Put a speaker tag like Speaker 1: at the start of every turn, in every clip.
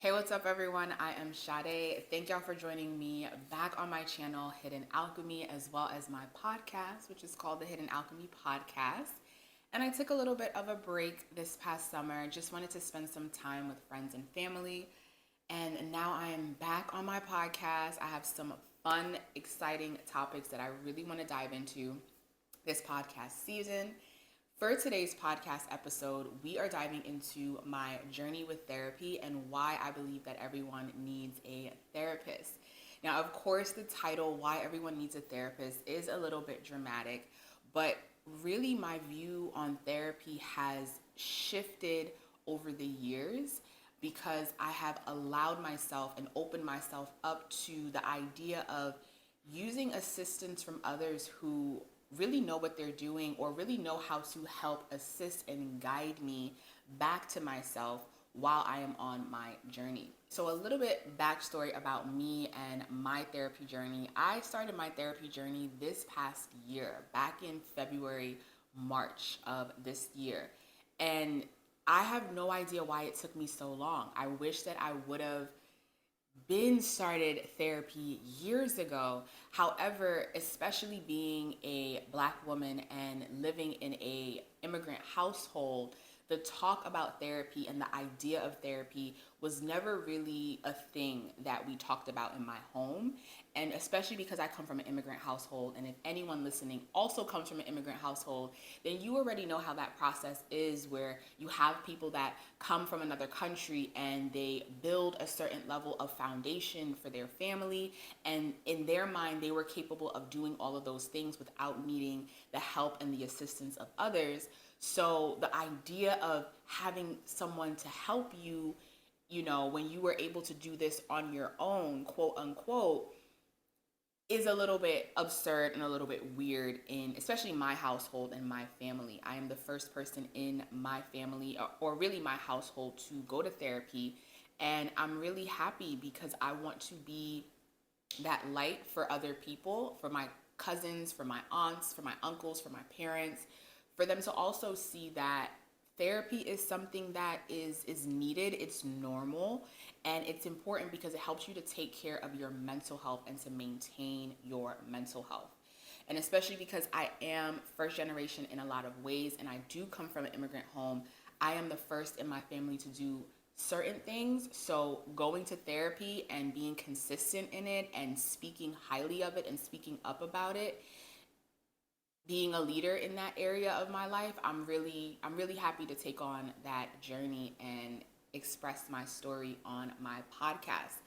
Speaker 1: Hey, what's up, everyone? I am Sade. Thank y'all for joining me back on my channel, Hidden Alchemy, as well as my podcast, which is called the Hidden Alchemy Podcast. And I took a little bit of a break this past summer. Just wanted to spend some time with friends and family. And now I am back on my podcast. I have some fun, exciting topics that I really want to dive into this podcast season. For today's podcast episode, we are diving into my journey with therapy and why I believe that everyone needs a therapist. Now, of course, the title, Why Everyone Needs a Therapist, is a little bit dramatic, but really my view on therapy has shifted over the years because I have allowed myself and opened myself up to the idea of using assistance from others who really know what they're doing or really know how to help assist and guide me back to myself while I am on my journey. So a little bit backstory about me and my therapy journey. I started my therapy journey this past year, back in February, March of this year. And I have no idea why it took me so long. I wish that I would have been started therapy years ago. However, especially being a Black woman and living in a immigrant household, the talk about therapy and the idea of therapy was never really a thing that we talked about in my home. And especially because I come from an immigrant household, and if anyone listening also comes from an immigrant household, then you already know how that process is, where you have people that come from another country and they build a certain level of foundation for their family, and in their mind they were capable of doing all of those things without needing the help and the assistance of others. So the idea of having someone to help you, when you were able to do this on your own, quote unquote, is a little bit absurd and a little bit weird in especially my household and my family. I am the first person in my family or really my household to go to therapy, and I'm really happy because I want to be that light for other people, for my cousins, for my aunts, for my uncles, for my parents, for them to also see that therapy is something that is needed, it's normal, and it's important because it helps you to take care of your mental health and to maintain your mental health. And especially because I am first generation in a lot of ways and I do come from an immigrant home, I am the first in my family to do certain things. So going to therapy and being consistent in it and speaking highly of it and speaking up about it, being a leader in that area of my life, I'm really happy to take on that journey and express my story on my podcast.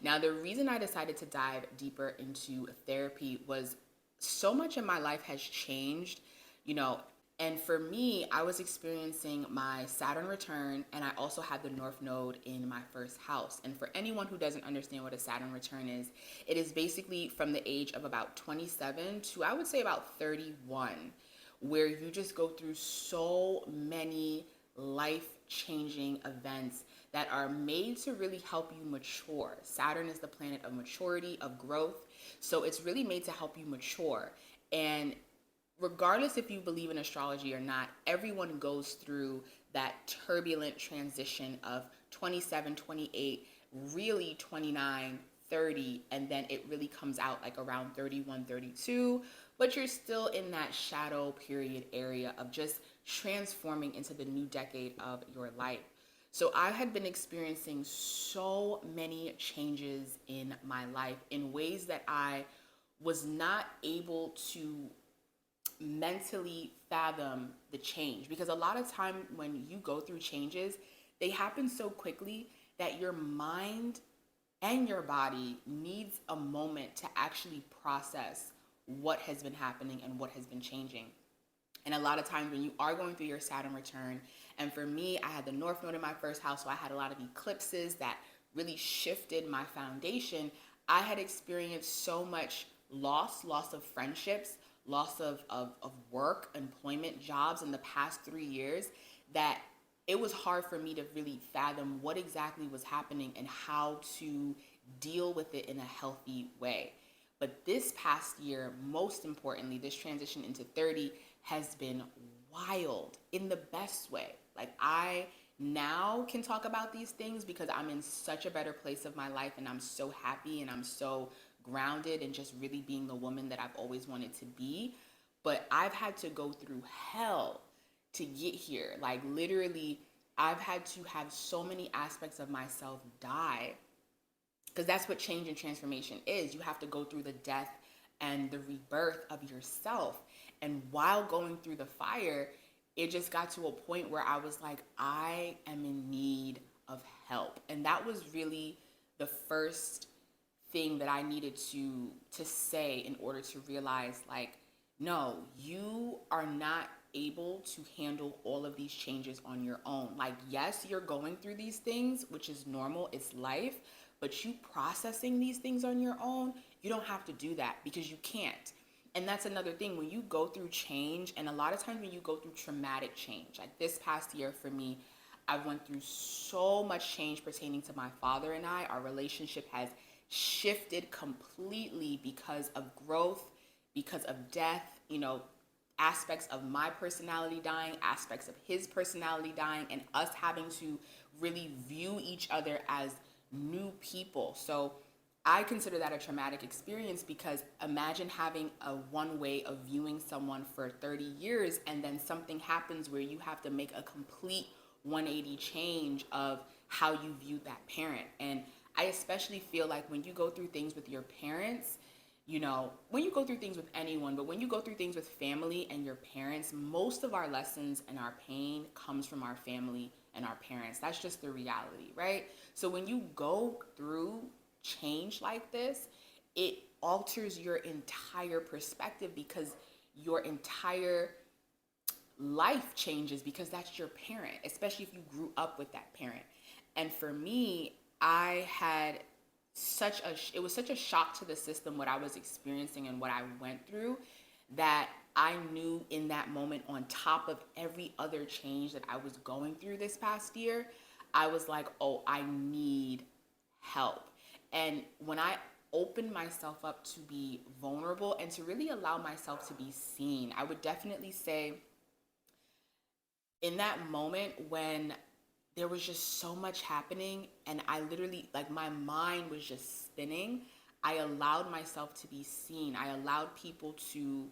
Speaker 1: Now, the reason I decided to dive deeper into therapy was so much in my life has changed, you know, and for me, I was experiencing my Saturn return, and I also had the North Node in my first house. And for anyone who doesn't understand what a Saturn return is, it is basically from the age of about 27 to I would say about 31, where you just go through so many life changing events that are made to really help you mature. Saturn is the planet of maturity, of growth. So it's really made to help you mature. And regardless if you believe in astrology or not, everyone goes through that turbulent transition of 27, 28, really 29, 30, and then it really comes out like around 31, 32, but you're still in that shadow period area of just transforming into the new decade of your life. So I had been experiencing so many changes in my life in ways that I was not able to mentally fathom the change, because a lot of time when you go through changes, they happen so quickly that your mind and your body needs a moment to actually process what has been happening and what has been changing. And a lot of times when you are going through your Saturn return, and for me, I had the North Node in my first house, so I had a lot of eclipses that really shifted my foundation. I had experienced so much loss of friendships, loss of work, employment, jobs in the past 3 years, that it was hard for me to really fathom what exactly was happening and how to deal with it in a healthy way. But this past year, most importantly, this transition into 30 has been wild in the best way. Like, I now can talk about these things because I'm in such a better place of my life, and I'm so happy and I'm so grounded and just really being the woman that I've always wanted to be. But I've had to go through hell to get here. Like, literally, I've had to have so many aspects of myself die, because that's what change and transformation is. You have to go through the death and the rebirth of yourself. And while going through the fire, it just got to a point where I was like, I am in need of help. And that was really the first thing that I needed to say in order to realize, like, no, you are not able to handle all of these changes on your own. Like, yes, you're going through these things, which is normal, it's life, but you processing these things on your own, you don't have to do that because you can't. And that's another thing. When you go through change, and a lot of times when you go through traumatic change, like this past year for me, I went through so much change pertaining to my father and I. Our relationship has shifted completely because of growth, because of death, aspects of my personality dying, aspects of his personality dying, and us having to really view each other as new people. So I consider that a traumatic experience, because imagine having a one way of viewing someone for 30 years, and then something happens where you have to make a complete 180 change of how you view that parent. And I especially feel like when you go through things with your parents, when you go through things with anyone, but when you go through things with family and your parents, most of our lessons and our pain comes from our family and our parents. That's just the reality, right? So when you go through change like this, it alters your entire perspective, because your entire life changes, because that's your parent, especially if you grew up with that parent. And for me, it was such a shock to the system what I was experiencing and what I went through, that I knew in that moment, on top of every other change that I was going through this past year, I was like, oh, I need help. And when I opened myself up to be vulnerable and to really allow myself to be seen, I would definitely say in that moment when there was just so much happening and I literally, like, my mind was just spinning, I allowed myself to be seen. I allowed people to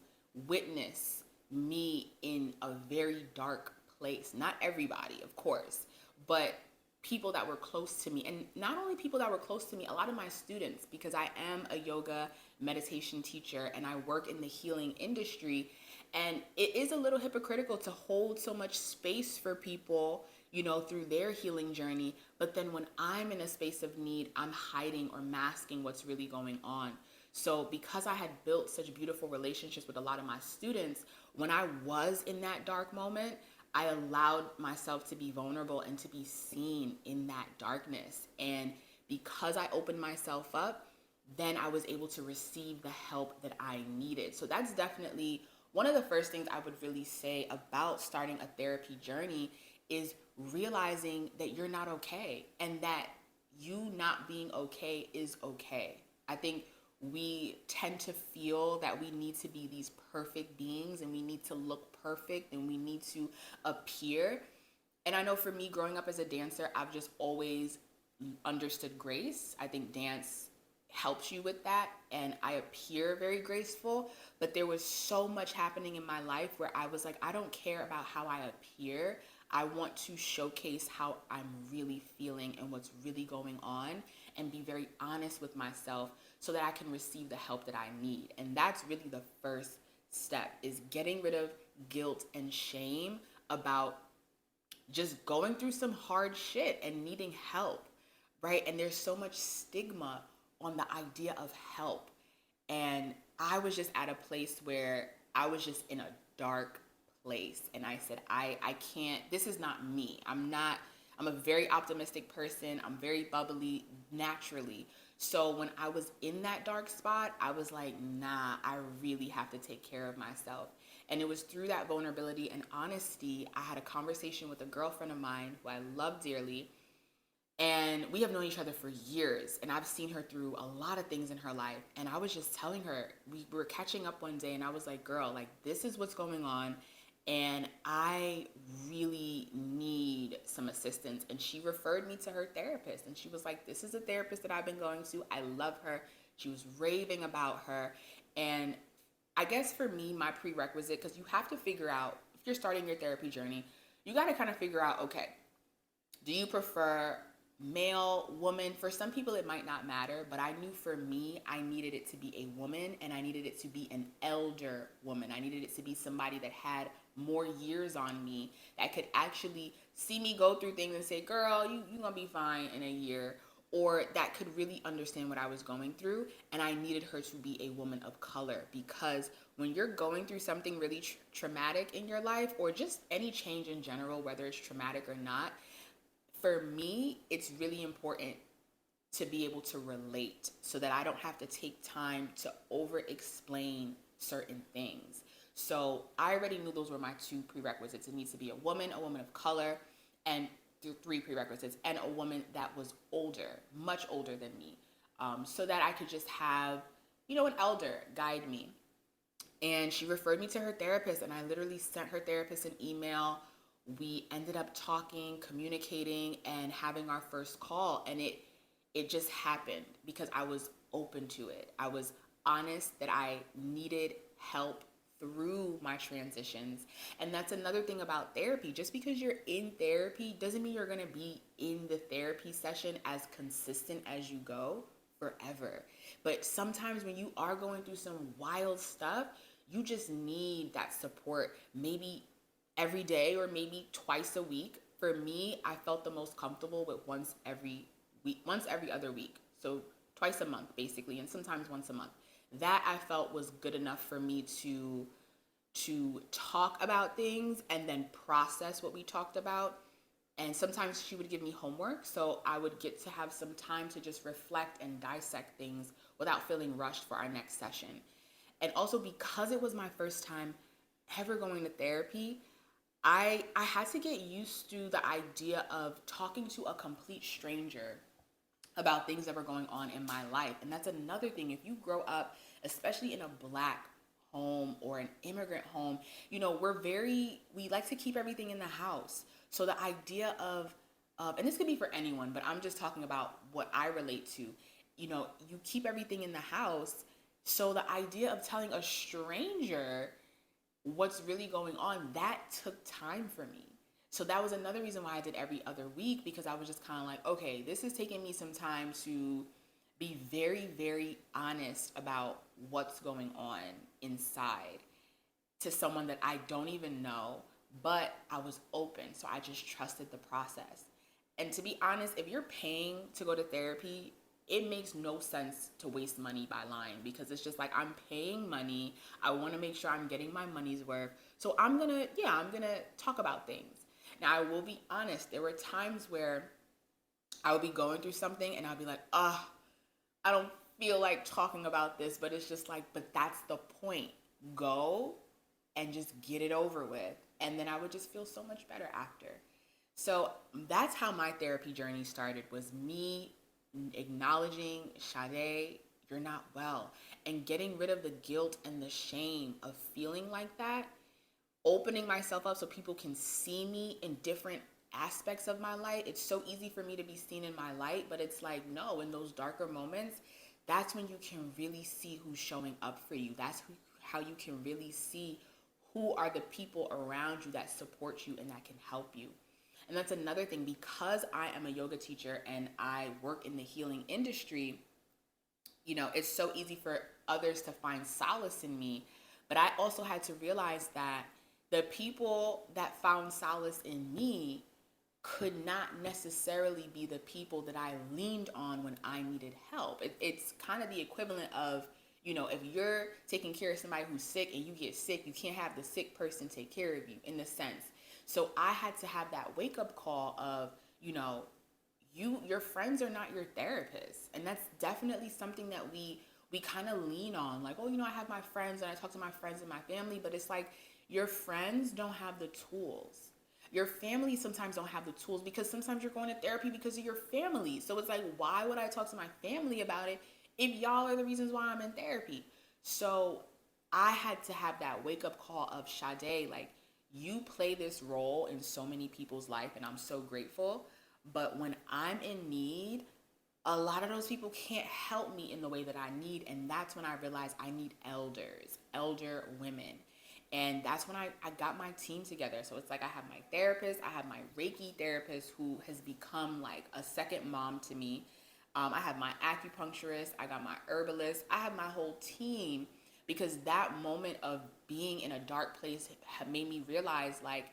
Speaker 1: witness me in a very dark place. Not everybody, of course, but people that were close to me. And not only people that were close to me, a lot of my students, because I am a yoga meditation teacher and I work in the healing industry. And it is a little hypocritical to hold so much space for people, through their healing journey. But then when I'm in a space of need, I'm hiding or masking what's really going on. So because I had built such beautiful relationships with a lot of my students, when I was in that dark moment, I allowed myself to be vulnerable and to be seen in that darkness. And because I opened myself up, then I was able to receive the help that I needed. So that's definitely one of the first things I would really say about starting a therapy journey, is realizing that you're not okay, and that you not being okay is okay. I think we tend to feel that we need to be these perfect beings, and we need to look perfect, and we need to appear. And I know for me, growing up as a dancer, I've just always understood grace. I think dance helps you with that, and I appear very graceful. But there was so much happening in my life where I was like, I don't care about how I appear. I want to showcase how I'm really feeling and what's really going on, and be very honest with myself so that I can receive the help that I need. And that's really the first step, is getting rid of guilt and shame about just going through some hard shit and needing help, right? And there's so much stigma on the idea of help. And I was just at a place where I was just in a dark place. And I said, I can't, this is not me. I'm a very optimistic person. I'm very bubbly naturally. So when I was in that dark spot, I was like, nah, I really have to take care of myself. And it was through that vulnerability and honesty, I had a conversation with a girlfriend of mine who I love dearly. And we have known each other for years, and I've seen her through a lot of things in her life. And I was just telling her, we were catching up one day, and I was like, girl, like, this is what's going on. and I really need some assistance. And she referred me to her therapist, and she was like, this is a therapist that I've been going to. I love her. She was raving about her. And I guess for me, my prerequisite, because you have to figure out, if you're starting your therapy journey, you got to kind of figure out, okay, do you prefer male, woman? For some people, it might not matter, but I knew for me, I needed it to be a woman, and I needed it to be an elder woman. I needed it to be somebody that had more years on me, that could actually see me go through things and say, girl, you gonna be fine in a year, or that could really understand what I was going through. And I needed her to be a woman of color, because when you're going through something really traumatic in your life, or just any change in general, whether it's traumatic or not, for me, it's really important to be able to relate so that I don't have to take time to over explain certain things. So I already knew those were my two prerequisites. It needs to be a woman of color, and three prerequisites, and a woman that was older, much older than me, so that I could just have, an elder guide me. And she referred me to her therapist, and I literally sent her therapist an email. We ended up talking, communicating, and having our first call, and it just happened because I was open to it. I was honest that I needed help through my transitions. And that's another thing about therapy. Just because you're in therapy doesn't mean you're going to be in the therapy session as consistent as you go forever. But sometimes when you are going through some wild stuff, you just need that support, maybe every day or maybe twice a week. For me, I felt the most comfortable with once every week, once every other week. So twice a month basically, and sometimes once a month. That I felt was good enough for me to talk about things and then process what we talked about. And sometimes she would give me homework, so I would get to have some time to just reflect and dissect things without feeling rushed for our next session. And also, because it was my first time ever going to therapy, I had to get used to the idea of talking to a complete stranger about things that were going on in my life. And that's another thing. If you grow up, especially in a Black home or an immigrant home, we like to keep everything in the house. So the idea of and this could be for anyone, but I'm just talking about what I relate to. You keep everything in the house. So the idea of telling a stranger what's really going on, that took time for me. So that was another reason why I did every other week, because I was just kind of like, okay, this is taking me some time to be very, very honest about what's going on inside to someone that I don't even know, but I was open. So I just trusted the process. And to be honest, if you're paying to go to therapy, it makes no sense to waste money by lying, because it's just like, I'm paying money. I want to make sure I'm getting my money's worth. So I'm going to talk about things. Now, I will be honest. There were times where I would be going through something and I'd be like, I don't feel like talking about this, but it's just like, but that's the point. Go and just get it over with. And then I would just feel so much better after. So that's how my therapy journey started, was me acknowledging, Sade, you're not well, and getting rid of the guilt and the shame of feeling like that, opening myself up so people can see me in different aspects of my light. It's so easy for me to be seen in my light, but it's like, no, in those darker moments, that's when you can really see who's showing up for you. That's how you can really see who are the people around you that support you and that can help you. And that's another thing, because I am a yoga teacher and I work in the healing industry, it's so easy for others to find solace in me. But I also had to realize that the people that found solace in me could not necessarily be the people that I leaned on when I needed help. It's kind of the equivalent of, if you're taking care of somebody who's sick and you get sick, you can't have the sick person take care of you, in a sense. So I had to have that wake-up call of, your friends are not your therapists. And that's definitely something that we kind of lean on. Like, I have my friends and I talk to my friends and my family, but it's like, your friends don't have the tools. Your family sometimes don't have the tools, because sometimes you're going to therapy because of your family. So it's like, why would I talk to my family about it if y'all are the reasons why I'm in therapy? So I had to have that wake-up call of, Sade, like, you play this role in so many people's life, and I'm so grateful. But when I'm in need, a lot of those people can't help me in the way that I need. And that's when I realized I need elders, elder women. And that's when I got my team together. So it's like I have my therapist, I have my Reiki therapist who has become like a second mom to me. I have my acupuncturist, I got my herbalist, I have my whole team, because that moment of being in a dark place made me realize like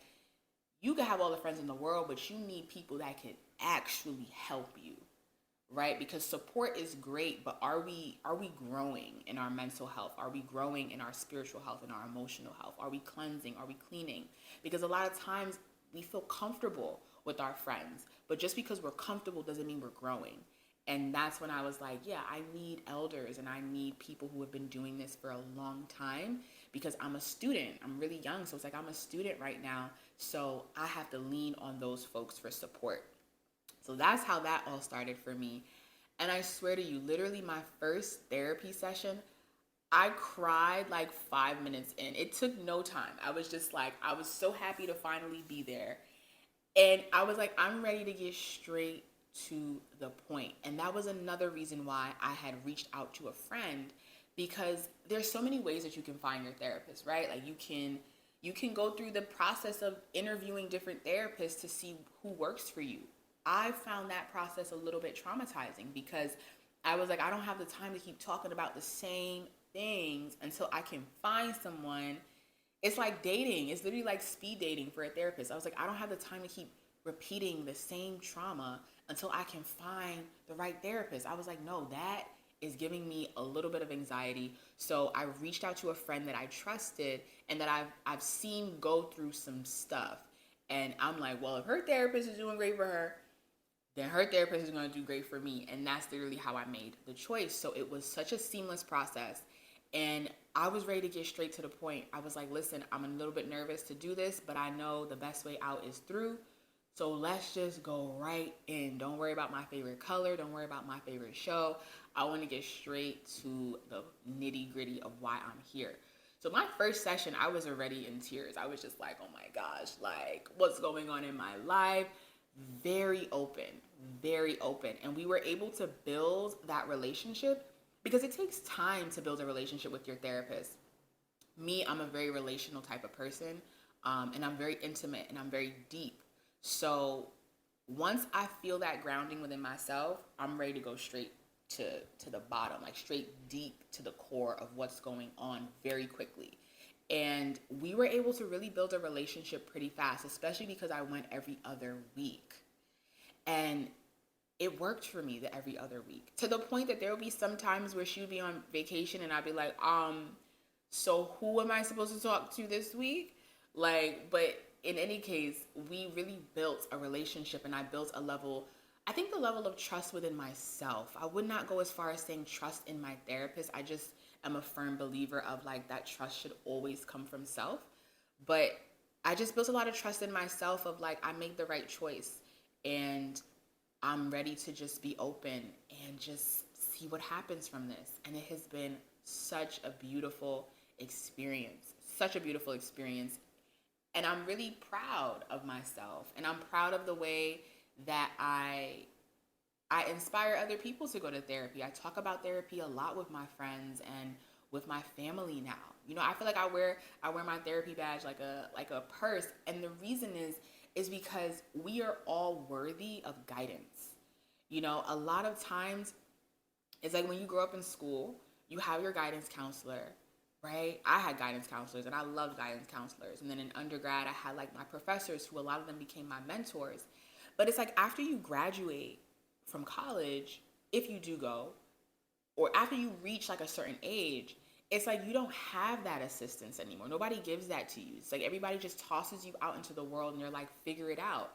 Speaker 1: you can have all the friends in the world, but you need people that can actually help you, right? Because support is great, but are we growing in our mental health? Are we growing in our spiritual health and our emotional health? Are we cleansing? Are we cleaning? Because a lot of times we feel comfortable with our friends, but just because we're comfortable doesn't mean we're growing. And that's when I was like, yeah, I need elders and I need people who have been doing this for a long time, because I'm a student. I'm really young. So it's like I'm a student right now. So I have to lean on those folks for support. So that's how that all started for me. And I swear to you, literally my first therapy session, I cried like 5 minutes in. It took no time. I was just like, I was so happy to finally be there. And I was like, I'm ready to get straight to the point. And that was another reason why I had reached out to a friend, because there's so many ways that you can find your therapist, right? Like you can go through the process of interviewing different therapists to see who works for you. I found that process a little bit traumatizing, because I was like, I don't have the time to keep talking about the same things until I can find someone. It's like dating. It's literally like speed dating for a therapist. I was like, I don't have the time to keep repeating the same trauma until I can find the right therapist. I was like, no, that is giving me a little bit of anxiety. So I reached out to a friend that I trusted and that I've seen go through some stuff. And I'm like, well, if her therapist is doing great for her, then her therapist is going to do great for me. And that's literally how I made the choice. So it was such a seamless process. And I was ready to get straight to the point. I was like, listen, I'm a little bit nervous to do this, but I know the best way out is through. So let's just go right in. Don't worry about my favorite color. Don't worry about my favorite show. I want to get straight to the nitty gritty of why I'm here. So my first session, I was already in tears. I was just like, oh my gosh, like what's going on in my life? Very open, very open. And we were able to build that relationship, because it takes time to build a relationship with your therapist. Me, I'm a very relational type of person, and I'm very intimate and I'm very deep. So once I feel that grounding within myself, I'm ready to go straight to the bottom, like straight deep to the core of what's going on very quickly. And we were able to really build a relationship pretty fast, especially because I went every other week. And it worked for me the every other week, to the point that there would be some times where she would be on vacation and I'd be like, so who am I supposed to talk to this week? Like, but in any case, we really built a relationship, and I built I think the level of trust within myself. I would not go as far as saying trust in my therapist. I just am a firm believer of like that trust should always come from self. But I just built a lot of trust in myself of like, I made the right choice, and I'm ready to just be open and just see what happens from this. And it has been such a beautiful experience, such a beautiful experience. And I'm really proud of myself, and I'm proud of the way that I inspire other people to go to therapy. I talk about therapy a lot with my friends and with my family now. You know, I feel like I wear my therapy badge like a purse, and the reason is because we are all worthy of guidance. You know, a lot of times it's like when you grow up in school, you have your guidance counselor, right? I had guidance counselors and I loved guidance counselors. And then in undergrad, I had like my professors who a lot of them became my mentors. But it's like after you graduate from college, if you do go, or after you reach like a certain age, it's like you don't have that assistance anymore. Nobody gives that to you. It's like everybody just tosses you out into the world and you're like, figure it out.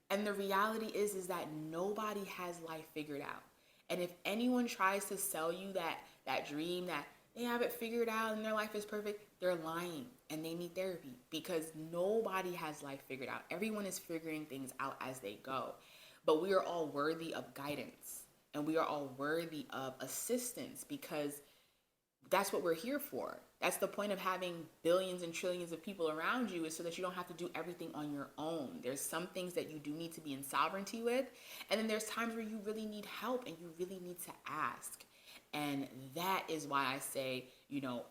Speaker 1: And the reality is that nobody has life figured out. And if anyone tries to sell you that dream that they have it figured out and their life is perfect, they're lying, and they need therapy, because nobody has life figured out. Everyone is figuring things out as they go. But we are all worthy of guidance, and we are all worthy of assistance, because that's what we're here for. That's the point of having billions and trillions of people around you, is so that you don't have to do everything on your own. There's some things that you do need to be in sovereignty with. And then there's times where you really need help and you really need to ask. And that is why I say,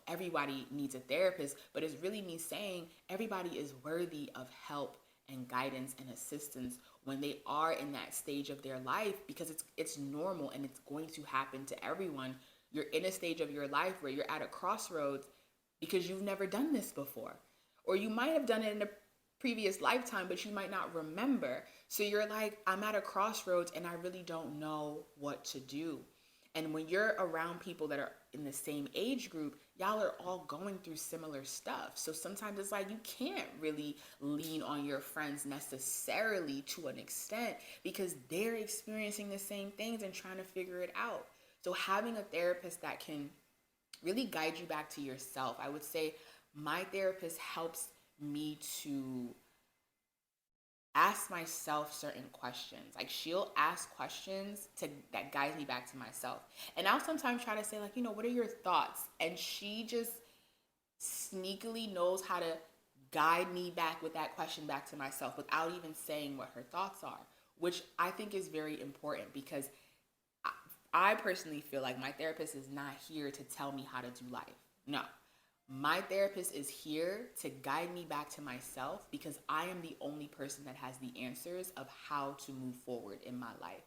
Speaker 1: everybody needs a therapist, but it's really me saying everybody is worthy of help and guidance and assistance when they are in that stage of their life, because it's normal and it's going to happen to everyone. You're in a stage of your life where you're at a crossroads because you've never done this before. Or you might have done it in a previous lifetime, but you might not remember. So you're like, I'm at a crossroads and I really don't know what to do. And when you're around people that are in the same age group, y'all are all going through similar stuff. So sometimes it's like you can't really lean on your friends necessarily to an extent, because they're experiencing the same things and trying to figure it out. So having a therapist that can really guide you back to yourself. I would say my therapist helps me to ask myself certain questions. Like, she'll ask questions that guide me back to myself. And I'll sometimes try to say, like, what are your thoughts? And she just sneakily knows how to guide me back with that question back to myself without even saying what her thoughts are, which I think is very important, because I personally feel like my therapist is not here to tell me how to do life. No. My therapist is here to guide me back to myself, because I am the only person that has the answers of how to move forward in my life.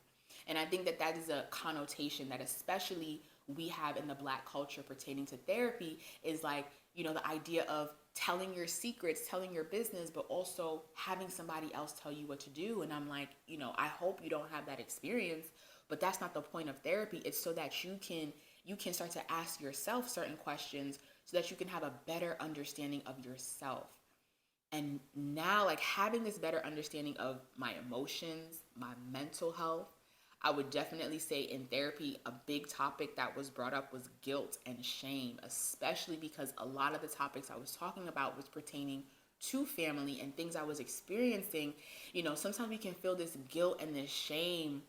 Speaker 1: And I think that is a connotation that especially we have in the Black culture pertaining to therapy, is like, the idea of telling your secrets, telling your business, but also having somebody else tell you what to do. And I'm like, I hope you don't have that experience, but that's not the point of therapy. It's so that you can start to ask yourself certain questions, so that you can have a better understanding of yourself. And now, like, having this better understanding of my emotions, my mental health, I would definitely say in therapy, a big topic that was brought up was guilt and shame, especially because a lot of the topics I was talking about was pertaining to family and things I was experiencing. Sometimes we can feel this guilt and this shame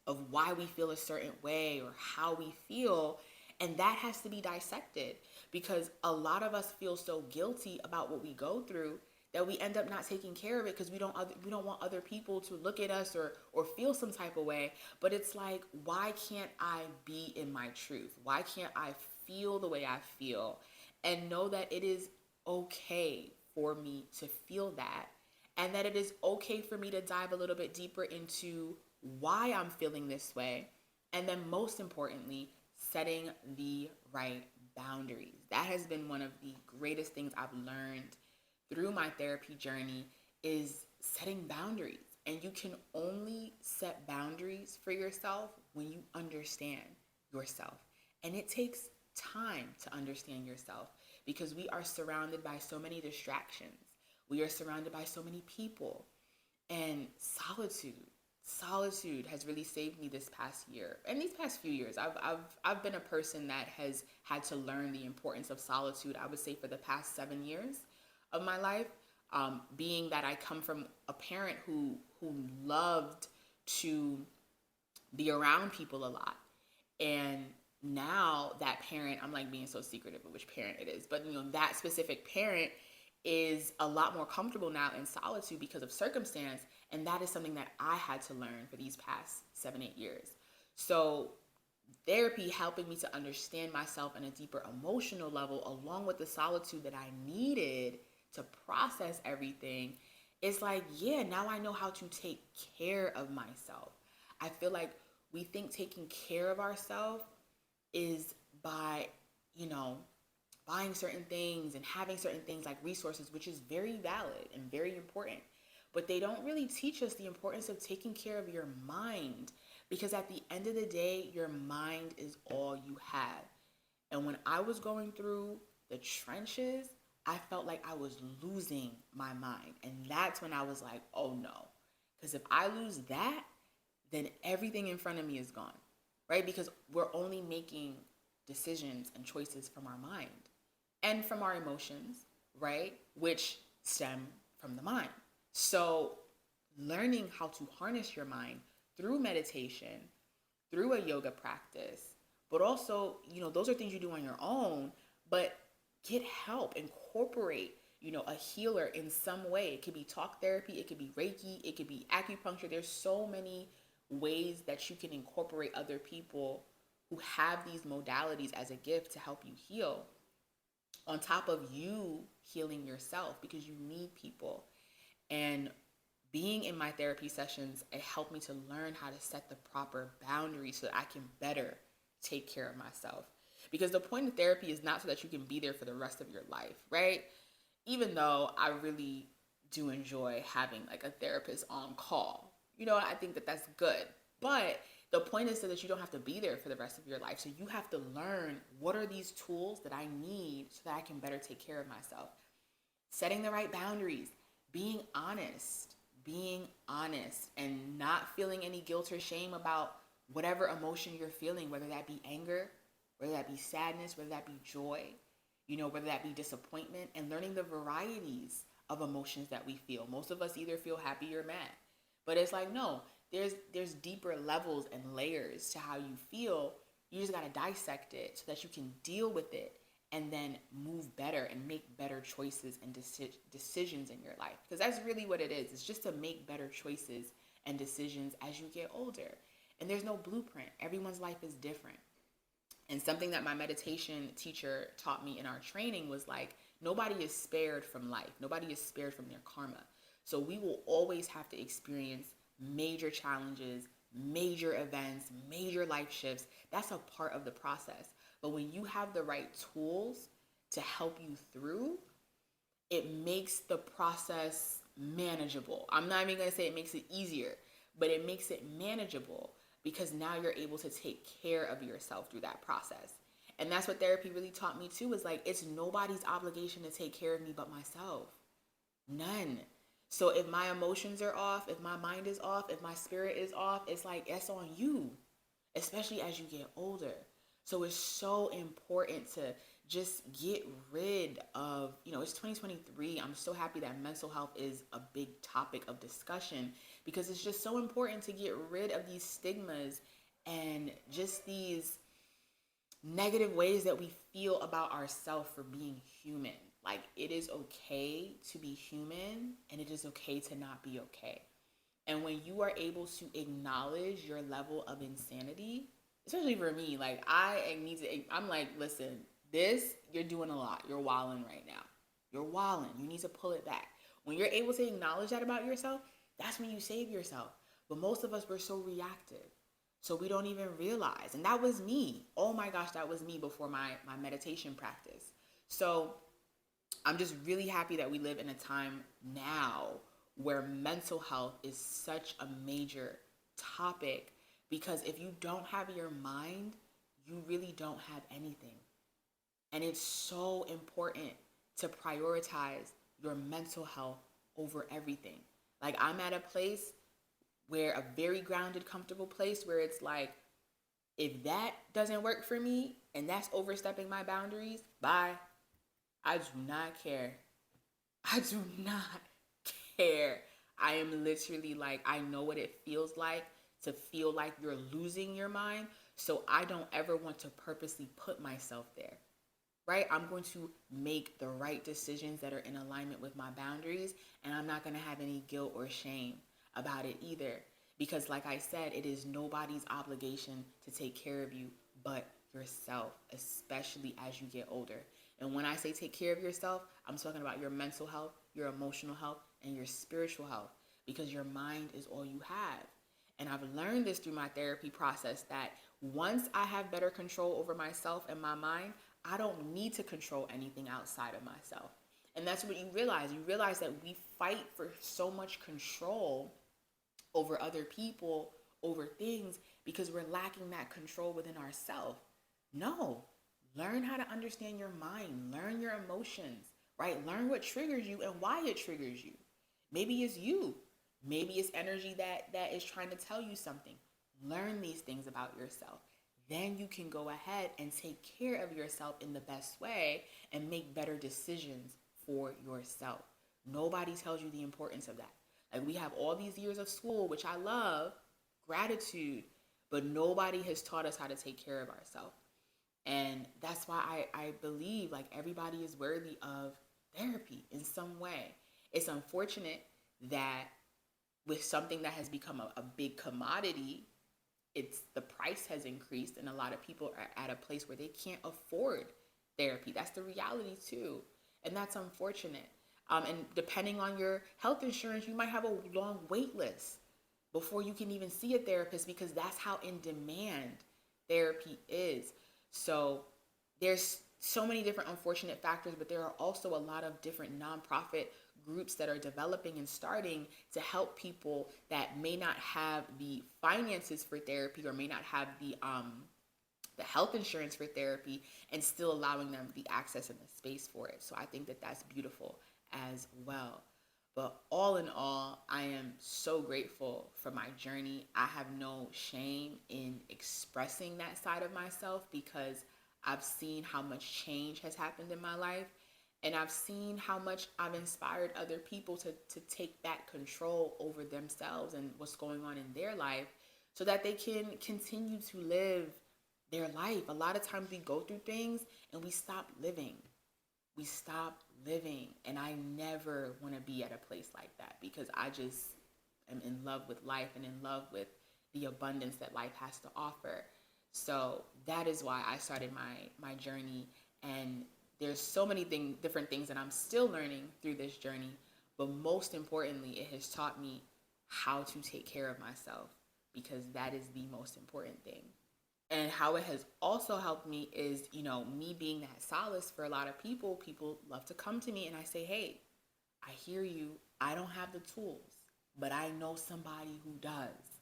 Speaker 1: of why we feel a certain way or how we feel. And that has to be dissected, because a lot of us feel so guilty about what we go through that we end up not taking care of it, because we don't want other people to look at us or feel some type of way. But it's like, why can't I be in my truth? Why can't I feel the way I feel and know that it is okay for me to feel that, and that it is okay for me to dive a little bit deeper into why I'm feeling this way, and then most importantly, setting the right boundaries. That has been one of the greatest things I've learned through my therapy journey, is setting boundaries. And you can only set boundaries for yourself when you understand yourself. And it takes time to understand yourself, because we are surrounded by so many distractions. We are surrounded by so many people. And solitude has really saved me this past year. And these past few years, I've been a person that has had to learn the importance of solitude, I would say, for the past 7 years of my life. Being that I come from a parent who loved to be around people a lot. And now that parent, I'm like being so secretive of which parent it is, but that specific parent is a lot more comfortable now in solitude because of circumstance. And that is something that I had to learn for these past 7-8 years. So therapy helping me to understand myself on a deeper emotional level, along with the solitude that I needed to process everything, is like, yeah, now I know how to take care of myself. I feel like we think taking care of ourselves is by, buying certain things and having certain things like resources, which is very valid and very important. But they don't really teach us the importance of taking care of your mind, because at the end of the day, your mind is all you have. And when I was going through the trenches, I felt like I was losing my mind. And that's when I was like, oh no. Because if I lose that, then everything in front of me is gone, right? Because we're only making decisions and choices from our mind and from our emotions, right? Which stem from the mind. So learning how to harness your mind through meditation, through a yoga practice, But also, those are things you do on your own, but get help, incorporate, a healer in some way. It could be talk therapy, it could be Reiki, it could be acupuncture. There's so many ways that you can incorporate other people who have these modalities as a gift to help you heal, on top of you healing yourself, because you need people. And being in my therapy sessions, it helped me to learn how to set the proper boundaries so that I can better take care of myself. Because the point of therapy is not so that you can be there for the rest of your life, right? Even though I really do enjoy having like a therapist on call. I think that that's good. But the point is so that you don't have to be there for the rest of your life. So you have to learn, what are these tools that I need so that I can better take care of myself. Setting the right boundaries, being honest and not feeling any guilt or shame about whatever emotion you're feeling, whether that be anger, whether that be sadness, whether that be joy, whether that be disappointment, and learning the varieties of emotions that we feel. Most of us either feel happy or mad, but it's like, no, there's deeper levels and layers to how you feel. You just got to dissect it so that you can deal with it and then move better and make better choices and decisions in your life. Because that's really what it is. It's just to make better choices and decisions as you get older. And there's no blueprint. Everyone's life is different. And something that my meditation teacher taught me in our training was like, nobody is spared from life. Nobody is spared from their karma. So we will always have to experience major challenges, major events, major life shifts. That's a part of the process. But when you have the right tools to help you through, it makes the process manageable. I'm not even going to say it makes it easier, but it makes it manageable, because now you're able to take care of yourself through that process. And that's what therapy really taught me too, is like, it's nobody's obligation to take care of me but myself. None. So if my emotions are off, if my mind is off, if my spirit is off, it's like, it's on you, especially as you get older. So it's so important to just get rid of, it's 2023. I'm so happy that mental health is a big topic of discussion, because it's just so important to get rid of these stigmas and just these negative ways that we feel about ourselves for being human. Like, it is okay to be human, and it is okay to not be okay. And when you are able to acknowledge your level of insanity, especially for me, like, I'm like, listen, you're doing a lot. You're wilding right now. You're wilding. You need to pull it back. When you're able to acknowledge that about yourself, that's when you save yourself. But most of us, we're so reactive. So we don't even realize. And that was me. Oh my gosh, that was me before my meditation practice. So I'm just really happy that we live in a time now where mental health is such a major topic, because if you don't have your mind, you really don't have anything. And it's so important to prioritize your mental health over everything. Like, I'm at a place where, a very grounded, comfortable place where it's like, if that doesn't work for me and that's overstepping my boundaries, bye. I do not care. I do not care. I am literally like, I know what it feels like to feel like you're losing your mind. So I don't ever want to purposely put myself there, right? I'm going to make the right decisions that are in alignment with my boundaries. And I'm not going to have any guilt or shame about it either. Because like I said, it is nobody's obligation to take care of you but yourself, especially as you get older. And when I say take care of yourself, I'm talking about your mental health, your emotional health, and your spiritual health, because your mind is all you have. And I've learned this through my therapy process, that once I have better control over myself and my mind, I don't need to control anything outside of myself. And that's what you realize. You realize that we fight for so much control over other people, over things, because we're lacking that control within ourselves. No. Learn how to understand your mind. Learn your emotions, right? Learn what triggers you and why it triggers you. Maybe it's you. Maybe it's energy that is trying to tell you something. Learn these things about yourself. Then you can go ahead and take care of yourself in the best way and make better decisions for yourself. Nobody tells you the importance of that. Like, we have all these years of school, which I love, gratitude, but nobody has taught us how to take care of ourselves. And that's why I believe like everybody is worthy of therapy in some way. It's unfortunate that with something that has become a big commodity, it's the price has increased and a lot of people are at a place where they can't afford therapy. That's the reality too. And that's unfortunate. And depending on your health insurance, you might have a long wait list before you can even see a therapist because that's how in demand therapy is. So there's so many different unfortunate factors, but there are also a lot of different nonprofit groups that are developing and starting to help people that may not have the finances for therapy or may not have the health insurance for therapy and still allowing them the access and the space for it. So I think that that's beautiful as well. But all in all, I am so grateful for my journey. I have no shame in expressing that side of myself because I've seen how much change has happened in my life. And I've seen how much I've inspired other people to take back control over themselves and what's going on in their life so that they can continue to live their life. A lot of times we go through things and we stop living. We stop living. And I never want to be at a place like that because I just am in love with life and in love with the abundance that life has to offer. So that is why I started my journey. And there's so many different things that I'm still learning through this journey. But most importantly, it has taught me how to take care of myself because that is the most important thing. And how it has also helped me is, me being that solace for a lot of people. People love to come to me and I say, hey, I hear you. I don't have the tools, but I know somebody who does.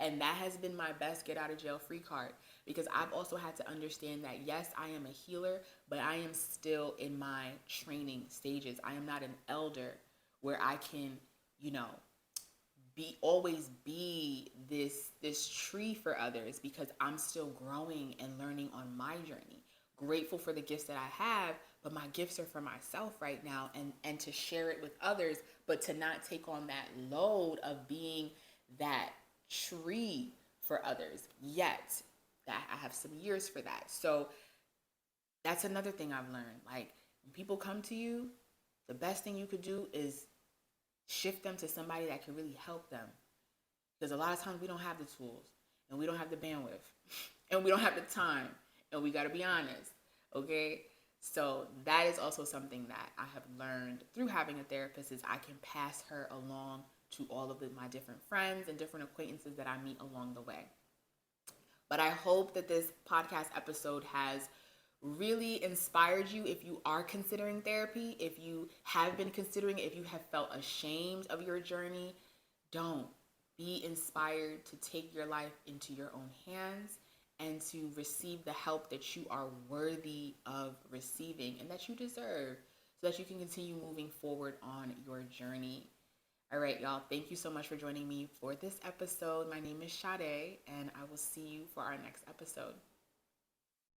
Speaker 1: And that has been my best get out of jail free card because I've also had to understand that, yes, I am a healer, but I am still in my training stages. I am not an elder where I can, always be this tree for others because I'm still growing and learning on my journey. Grateful for the gifts that I have, but my gifts are for myself right now and to share it with others, but to not take on that load of being that tree for others yet. That I have some years for that. So that's another thing I've learned. Like when people come to you, the best thing you could do is shift them to somebody that can really help them. Because a lot of times we don't have the tools and we don't have the bandwidth and we don't have the time and we got to be honest. Okay. So that is also something that I have learned through having a therapist is I can pass her along to all of my different friends and different acquaintances that I meet along the way. But I hope that this podcast episode has really inspired you if you are considering therapy, if you have been considering it, if you have felt ashamed of your journey. Don't. Be inspired to take your life into your own hands and to receive the help that you are worthy of receiving and that you deserve so that you can continue moving forward on your journey. All right, y'all. Thank you so much for joining me for this episode. My name is Sade, and I will see you for our next episode.